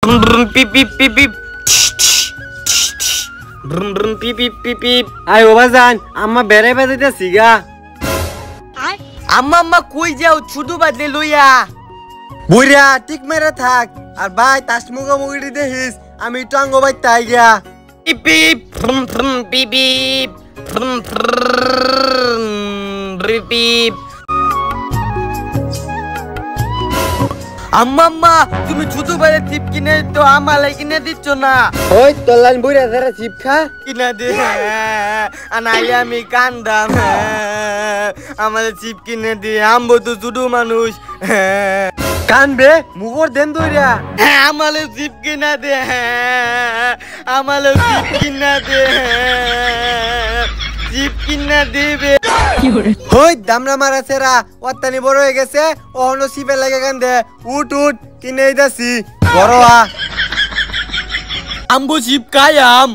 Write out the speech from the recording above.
পিপ পিপ পিপ পিপ পিপ পিপ পিপ পিপ। I বাবা জান আম্মা বেড়ে বাজাইতেছি গা। আম্মা আম্মা কই যাও ছুটু বাদলে লইয়া? বুড়া টিক মেরে থাক আর ভাই তাসমুগা মুগিটি দেখিস আমি টঙ্গ ভাই তাই গিয়া। পিপ পিপ পিপ পিপ পিপ। আম্মা আম্মা তুমি ছুটু বাদে চিপ কিনে তো আমালে কিনে দিচ্ছ না? ওই তোলান বুড়া যারা চিপ খা কিনা দে নাইলে আমি কান্দাম। আমাদের চিপ কিনে দিয়ে আমবো তো ছোট মানুষ। কানবে মুগর দেন দইরা। আমালে চিপ কিনা দে, আমালে চিপ কিনা দে, চিপ কিনা দেবে। হই দামরা মারা সেরা অত্যানি বড় হয়ে গেছে ওহনো সিপে লাগে কান্দে। উঠ উঠ কিনে দিছি বড় আ। আমবো চিপ খাইয়াম।